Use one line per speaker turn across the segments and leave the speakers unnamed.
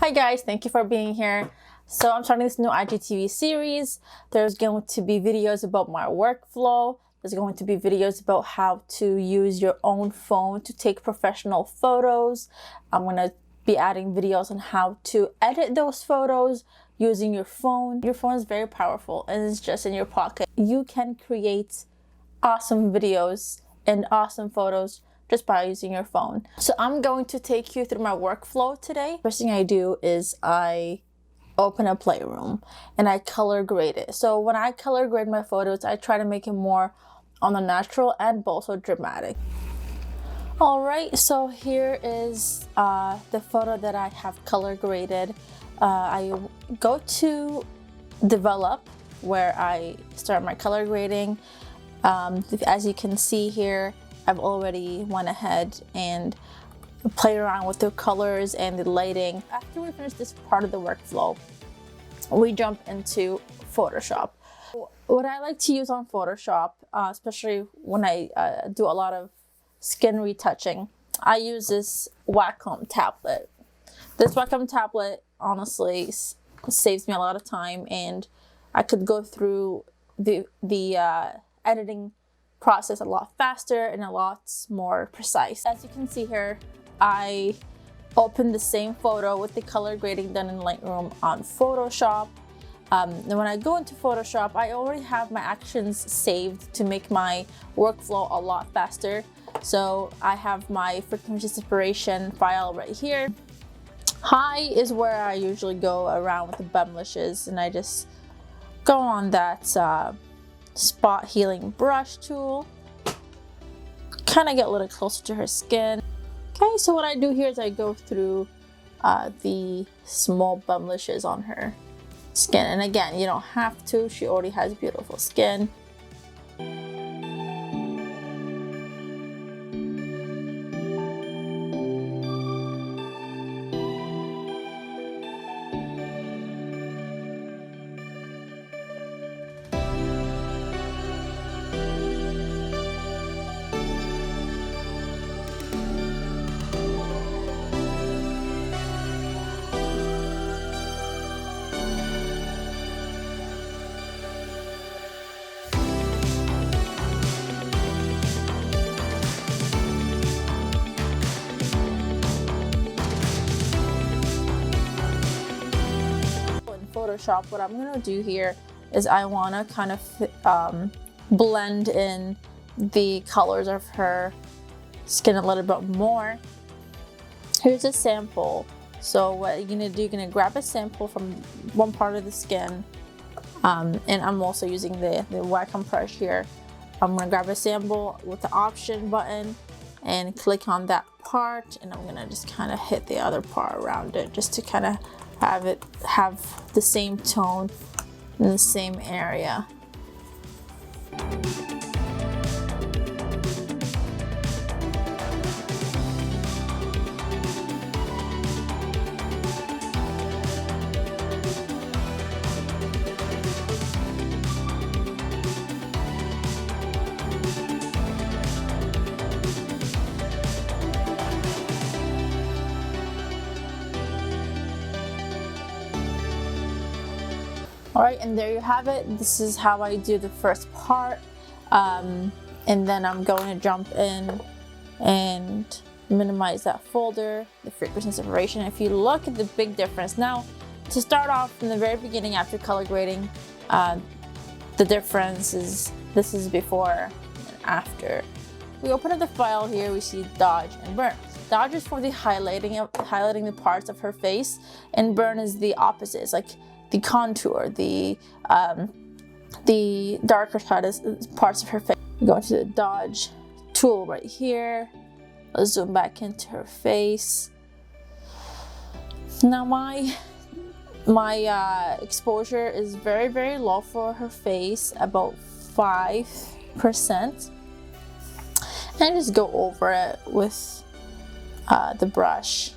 Hi guys, thank you for being here. So I'm starting this new IGTV series. There's going to be videos about my workflow. There's going to be videos about how to use your own phone to take professional photos. I'm going to be adding videos on how to edit those photos using your phone. Your phone is very powerful and it's just in your pocket. You can create awesome videos and awesome photos just by using your phone. So I'm going to take you through my workflow today. First thing I do is I open a Lightroom and I color grade it. So when I color grade my photos, I try to make it more on the natural and also dramatic. All right, so here is the photo that I have color graded. I go to develop where I start my color grading. As you can see here, I've already went ahead and played around with the colors and the lighting. After we finish this part of the workflow, we jump into Photoshop. What I like to use on Photoshop, especially when I do a lot of skin retouching, I use this Wacom tablet. This Wacom tablet honestly saves me a lot of time, and I could go through the editing process a lot faster and a lot more precise. As you can see here, I opened the same photo with the color grading done in Lightroom on Photoshop. Then when I go into Photoshop, I already have my actions saved to make my workflow a lot faster. So I have my frequency separation file right here. High is where I usually go around with the blemishes, and I just go on that spot healing brush tool, kind of get a little closer to her skin. Okay, so what I do here is I go through the small blemishes on her skin, and again, you don't have to, she already has beautiful skin. Photoshop, what I'm gonna do here is I wanna kind of blend in the colors of her skin a little bit more. Here's a sample. So what you're gonna do, you're gonna grab a sample from one part of the skin, and I'm also using the Wacom brush here. I'm gonna grab a sample with the option button and click on that part, and I'm gonna just kind of hit the other part around it just to kind of have the same tone in the same area. All right, and there you have it. This is how I do the first part. And then I'm going to jump in and minimize that folder, the frequency separation. If you look at the big difference, now to start off from the very beginning after color grading, the difference is this is before and after. We open up the file here, we see dodge and burn. Dodge is for the highlighting the parts of her face, and burn is the opposite. It's like the contour, the darker parts of her face. We go into the dodge tool right here. Let's zoom back into her face. Now my exposure is very, very low for her face, about 5%. And just go over it with the brush.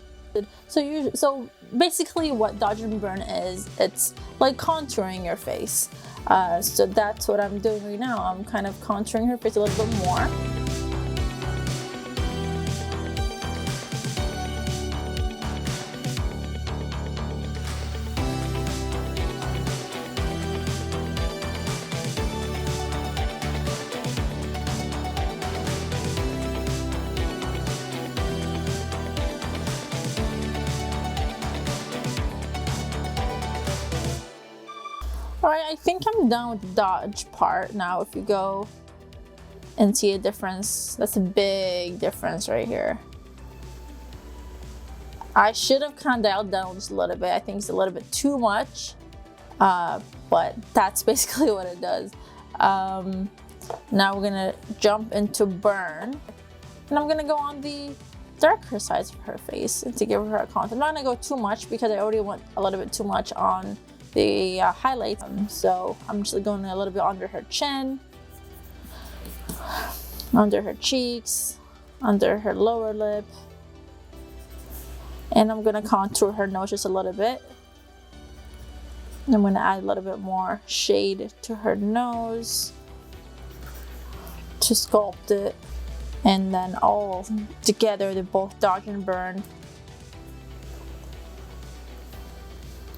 So basically what dodge and burn is, it's like contouring your face. So that's what I'm doing right now. I'm kind of contouring her face a little bit more. All right, I think I'm done with the dodge part. Now if you go and see a difference, that's a big difference right here. I should have kind of dialed down just a little bit. I think it's a little bit too much, but that's basically what it does. Now we're gonna jump into burn, and I'm gonna go on the darker sides of her face and to give her a contour. I'm not gonna go too much because I already went a little bit too much on the highlights. So I'm just going a little bit under her chin, under her cheeks, under her lower lip, and I'm gonna contour her nose just a little bit. I'm gonna add a little bit more shade to her nose to sculpt it, and then all together they both dodge and burn,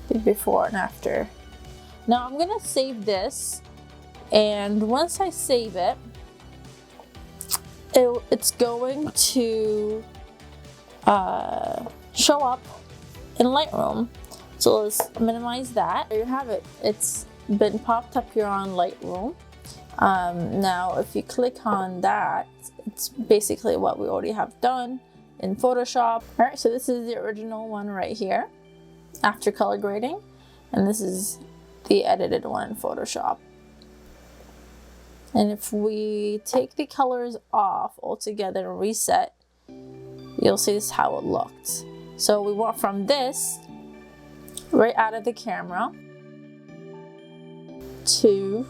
the before and after. Now I'm gonna save this, and once I save it, it's going to show up in Lightroom. So let's minimize that. There you have it. It's been popped up here on Lightroom. Now if you click on that, it's basically what we already have done in Photoshop. All right, so this is the original one right here after color grading, and this is the edited one in Photoshop. And if we take the colors off altogether and reset, you'll see this is how it looked. So we went from this right out of the camera to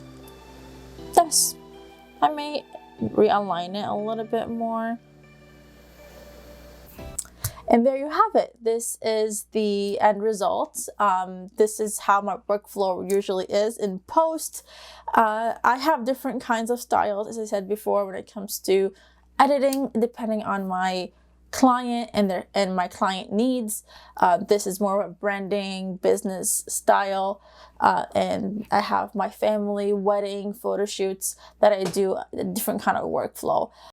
this. I may realign it a little bit more. And there you have it. This is the end result. This is how my workflow usually is in post. I have different kinds of styles, as I said before, when it comes to editing, depending on my client and my client needs. This is more of a branding business style, and I have my family wedding photo shoots that I do a different kind of workflow.